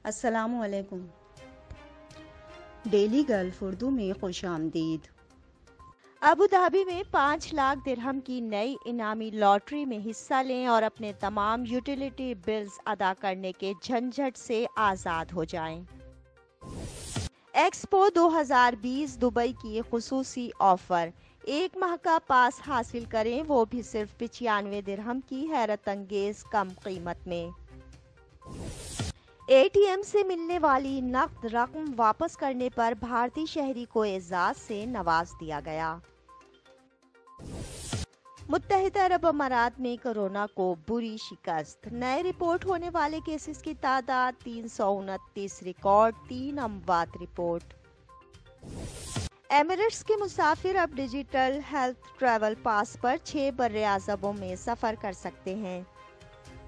السلام علیکم۔ Daily golf Urdu میں خوش آمدید۔ ابوظہبی میں 5 لاکھ درہم کی نئی انعامی لاٹری میں حصہ لیں اور اپنے تمام یوٹیلیٹی بلز ادا کرنے کے جھنجھٹ سے آزاد ہو جائیں۔ ایکسپو 2020 دبئی کی خصوصی آفر، 1 ماہ کا پاس حاصل کریں، وہ بھی صرف 95 درہم کی حیرت انگیز کم قیمت میں۔ اے ٹی ایم سے ملنے والی نقد رقم واپس کرنے پر بھارتی شہری کو اعزاز سے نواز دیا گیا۔ متحدہ عرب امارات میں کورونا کو بری شکست، نئے رپورٹ ہونے والے کیسز کی تعداد 329 ریکارڈ، 3 اموات رپورٹ۔ ایمریٹس کے مسافر اب ڈیجیٹل ہیلتھ ٹریول پاس پر 6 براعظموں میں سفر کر سکتے ہیں۔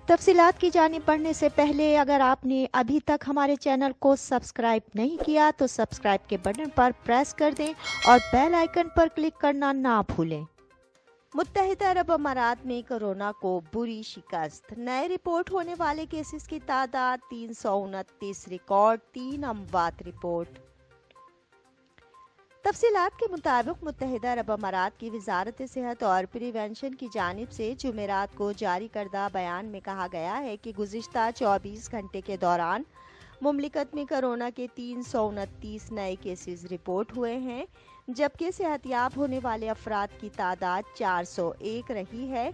تفصیلات کی جانب بڑھنے سے پہلے اگر آپ نے ابھی تک ہمارے چینل کو سبسکرائب نہیں کیا تو سبسکرائب کے بٹن پر پریس کر دیں اور بیل آئیکن پر کلک کرنا نہ بھولیں۔ متحدہ عرب امارات میں کورونا کو بری شکست، نئے رپورٹ ہونے والے کیسز کی تعداد 329 ریکارڈ، 3 اموات رپورٹ۔ تفصیلات کے مطابق متحدہ عرب امارات کی وزارت صحت اور پریونشن کی جانب سے جمعرات کو جاری کردہ بیان میں کہا گیا ہے کہ گزشتہ 24 گھنٹے کے دوران مملکت میں کورونا کے 329 نئے کیسز رپورٹ ہوئے ہیں، جبکہ صحت یاب ہونے والے افراد کی تعداد 401 رہی ہے۔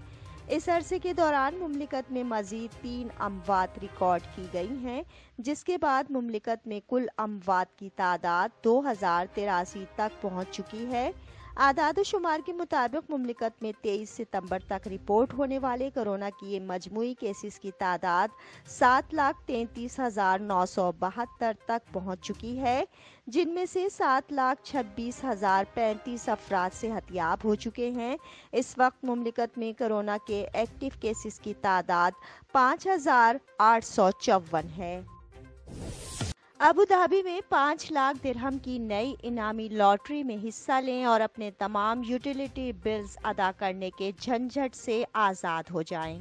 اس عرصے کے دوران مملکت میں مزید 3 اموات ریکارڈ کی گئی ہیں، جس کے بعد مملکت میں کل اموات کی تعداد 2083 تک پہنچ چکی ہے۔ اعداد و شمار کے مطابق مملکت میں 23 ستمبر تک رپورٹ ہونے والے کورونا کی مجموعی کیسز کی تعداد 7,33,972 تک پہنچ چکی ہے، جن میں سے 7,26,035 افراد صحت یاب ہو چکے ہیں۔ اس وقت مملکت میں کورونا کے ایکٹیو کیسز کی تعداد 5,854 ہے۔ ابوظہبی میں 5 لاکھ درہم کی نئی انعامی لاٹری میں حصہ لیں اور اپنے تمام یوٹیلیٹی بلز ادا کرنے کے جھنجھٹ سے آزاد ہو جائیں۔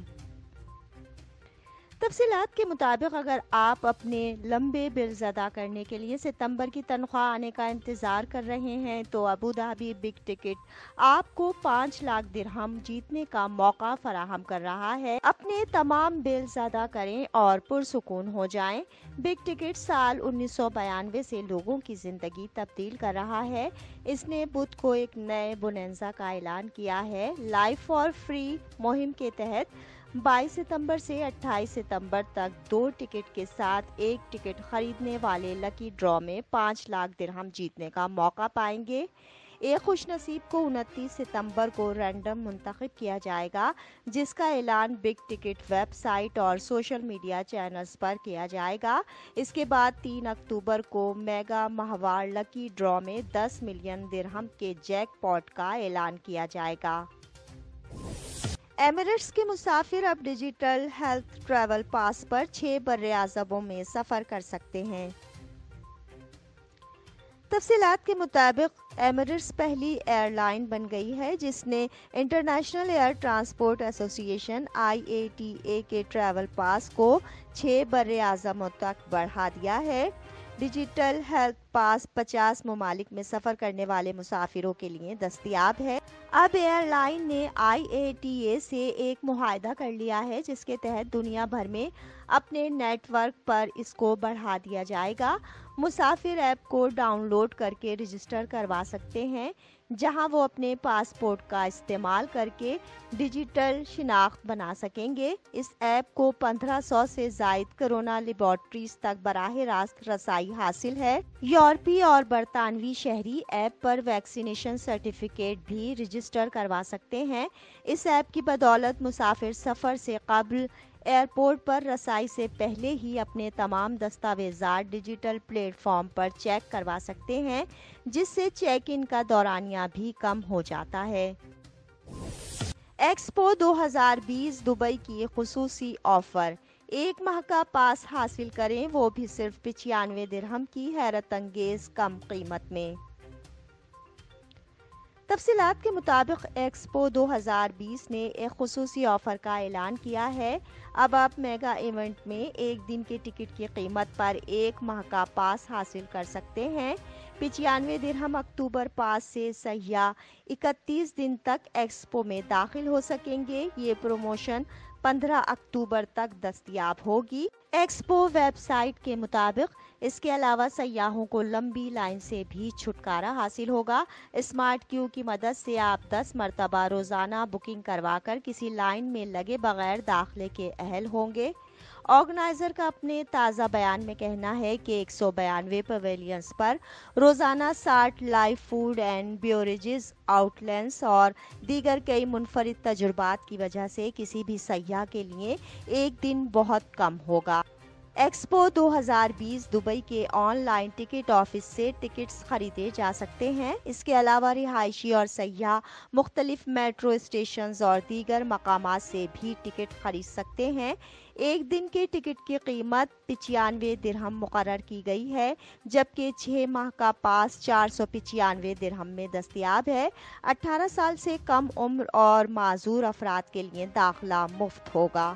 تفصیلات کے مطابق اگر آپ اپنے لمبے بلز ادا کرنے کے لیے ستمبر کی تنخواہ آنے کا انتظار کر رہے ہیں تو ابوظہبی بگ ٹکٹ آپ کو 5 لاکھ درہم جیتنے کا موقع فراہم کر رہا ہے۔ اپنے تمام بلز ادا کریں اور پرسکون ہو جائیں۔ بگ ٹکٹ سال 1992 سے لوگوں کی زندگی تبدیل کر رہا ہے۔ اس نے بدھ کو ایک نئے بوننزا کا اعلان کیا ہے۔ لائف فار فری مہم کے تحت 22 ستمبر سے 28 ستمبر تک 2 ٹکٹ کے ساتھ 1 ٹکٹ خریدنے والے لکی ڈرا میں 5 لاکھ درہم جیتنے کا موقع پائیں گے۔ ایک خوش نصیب کو 29 ستمبر کو رینڈم منتخب کیا جائے گا، جس کا اعلان بگ ٹکٹ ویب سائٹ اور سوشل میڈیا چینلز پر کیا جائے گا۔ اس کے بعد 3 اکتوبر کو میگا ماہوار لکی ڈرا میں 10 ملین درہم کے جیک پاٹ کا اعلان کیا جائے گا۔ ایمریٹس کے مسافر اب ڈیجیٹل ہیلتھ ٹریول پاس پر 6 براعظموں میں سفر کر سکتے ہیں۔ تفصیلات کے مطابق ایمریٹس پہلی ایئر لائن بن گئی ہے جس نے انٹرنیشنل ایئر ٹرانسپورٹ ایسوسی ایشن IATA کے ٹریول پاس کو 6 براعظموں تک بڑھا دیا ہے۔ ڈیجیٹل ہیلتھ پاس 50 ممالک میں سفر کرنے والے مسافروں کے لیے دستیاب ہے۔ اب ایئر لائن نے IATA سے ایک معاہدہ کر لیا ہے جس کے تحت دنیا بھر میں اپنے نیٹ ورک پر اس کو بڑھا دیا جائے گا۔ مسافر ایپ کو ڈاؤن لوڈ کر کے رجسٹر کروا سکتے ہیں، جہاں وہ اپنے پاسپورٹ کا استعمال کر کے ڈیجیٹل شناخت بنا سکیں گے۔ اس ایپ کو 1500 سے زائد کورونا لیبارٹریز تک براہ راست رسائی حاصل ہے۔ یورپی اور برطانوی شہری ایپ پر ویکسینیشن سرٹیفکیٹ بھی رجسٹر کروا سکتے ہیں۔ اس ایپ کی بدولت مسافر سفر سے قبل ایئرپورٹ پر رسائی سے پہلے ہی اپنے تمام دستاویزات ڈیجیٹل پلیٹ فارم پر چیک کروا سکتے ہیں، جس سے چیک ان کا دورانیہ بھی کم ہو جاتا ہے۔ ایکسپو 2020 دبئی کی خصوصی آفر، 1 ماہ کا پاس حاصل کریں، وہ بھی صرف 95 درہم کی حیرت انگیز کم قیمت میں۔ تفصیلات کے مطابق ایکسپو 2020 نے ایک خصوصی آفر کا اعلان کیا ہے۔ اب آپ میگا ایونٹ میں ایک دن کے ٹکٹ کی قیمت پر ایک ماہ کا پاس حاصل کر سکتے ہیں۔ 95 درہم اکتوبر پاس سے سیاح 31 دن تک ایکسپو میں داخل ہو سکیں گے۔ یہ پروموشن 15 اکتوبر تک دستیاب ہوگی۔ ایکسپو ویب سائٹ کے مطابق اس کے علاوہ سیاحوں کو لمبی لائن سے بھی چھٹکارا حاصل ہوگا۔ اسمارٹ کیو کی مدد سے آپ 10 مرتبہ روزانہ بکنگ کروا کر کسی لائن میں لگے بغیر داخلے کے اہل ہوں گے۔ آرگنائزر کا اپنے تازہ بیان میں کہنا ہے کہ 192 پویلینز پر روزانہ 60 live food and beverages outlets اور دیگر کئی منفرد تجربات کی وجہ سے کسی بھی سیاح کے لیے ایک دن بہت کم ہوگا۔ ایکسپو 2020 دبئی کے آن لائن ٹکٹ آفس سے ٹکٹس خریدے جا سکتے ہیں۔ اس کے علاوہ رہائشی اور سیاح مختلف میٹرو اسٹیشنز اور دیگر مقامات سے بھی ٹکٹ خرید سکتے ہیں۔ ایک دن کے ٹکٹ کی قیمت 95 درہم مقرر کی گئی ہے، جبکہ 6 ماہ کا پاس 495 درہم میں دستیاب ہے۔ 18 سال سے کم عمر اور معذور افراد کے لیے داخلہ مفت ہوگا۔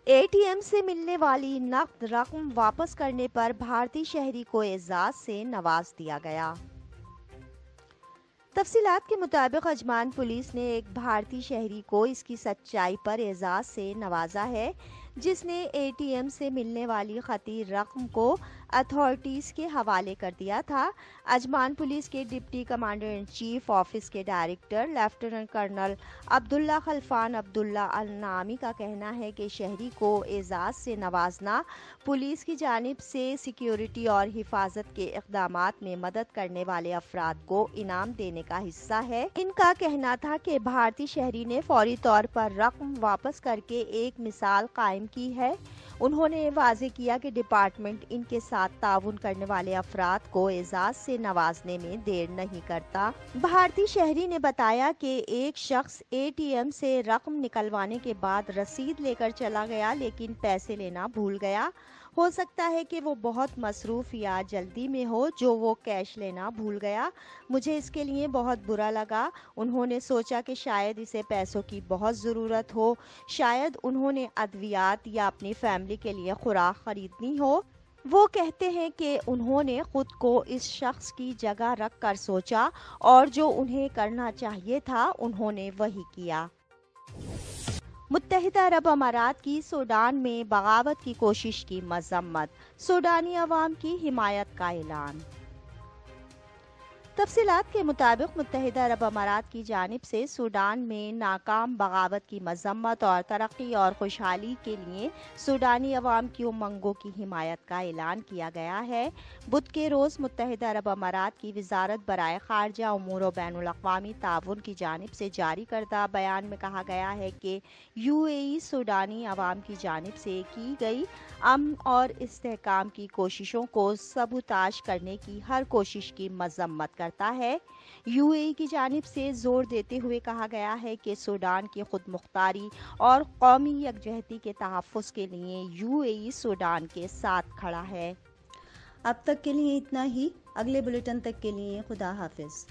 اے ٹی ایم سے ملنے والی نقد رقم واپس کرنے پر بھارتی شہری کو اعزاز سے نواز دیا گیا۔ تفصیلات کے مطابق عجمان پولیس نے ایک بھارتی شہری کو اس کی سچائی پر اعزاز سے نوازا ہے، جس نے اے ٹی ایم سے ملنے والی خطی رقم کو اتھارٹیز کے حوالے کر دیا تھا۔ عجمان پولیس کے deputy commander in chief office کے ڈائریکٹر لیفٹیننٹ کرنل عبداللہ خلفان عبداللہ النامی کا کہنا ہے کہ شہری کو اعزاز سے نوازنا پولیس کی جانب سے سیکیورٹی اور حفاظت کے اقدامات میں مدد کرنے والے افراد کو انعام دینے کا حصہ ہے۔ ان کا کہنا تھا کہ بھارتی شہری نے فوری طور پر رقم واپس کر کے ایک مثال قائم کی ہے۔ انہوں نے واضح کیا کہ ڈپارٹمنٹ ان کے ساتھ تعاون کرنے والے افراد کو اعزاز سے نوازنے میں دیر نہیں کرتا۔ بھارتی شہری نے بتایا کہ ایک شخص اے ٹی ایم سے رقم نکلوانے کے بعد رسید لے کر چلا گیا، لیکن پیسے لینا بھول گیا۔ ہو سکتا ہے کہ وہ بہت مصروف یا جلدی میں ہو جو وہ کیش لینا بھول گیا۔ مجھے اس کے لیے بہت برا لگا۔ انہوں نے سوچا کہ شاید اسے پیسوں کی بہت ضرورت ہو، شاید انہوں نے ادویات یا اپنی فیملی کے لیے خوراک خریدنی ہو۔ وہ کہتے ہیں کہ انہوں نے خود کو اس شخص کی جگہ رکھ کر سوچا اور جو انہیں کرنا چاہیے تھا انہوں نے وہی کیا۔ متحدہ عرب امارات کی سوڈان میں بغاوت کی کوشش کی مذمت، سوڈانی عوام کی حمایت کا اعلان۔ تفصیلات کے مطابق متحدہ عرب امارات کی جانب سے سوڈان میں ناکام بغاوت کی مذمت اور ترقی اور خوشحالی کے لیے سوڈانی عوام کی امنگوں کی حمایت کا اعلان کیا گیا ہے۔ بدھ کے روز متحدہ عرب امارات کی وزارت برائے خارجہ امور و بین الاقوامی تعاون کی جانب سے جاری کردہ بیان میں کہا گیا ہے کہ یو اے ای سوڈانی عوام کی جانب سے کی گئی امن اور استحکام کی کوششوں کو سبوتاژ کرنے کی ہر کوشش کی مذمت کرتا ہے۔ یو اے ای کی جانب سے زور دیتے ہوئے کہا گیا ہے کہ سوڈان کی خود مختاری اور قومی یکجہتی کے تحفظ کے لیے یو اے ای سوڈان کے ساتھ کھڑا ہے۔ اب تک کے لیے اتنا ہی۔ اگلے بلیٹن تک کے لیے خدا حافظ۔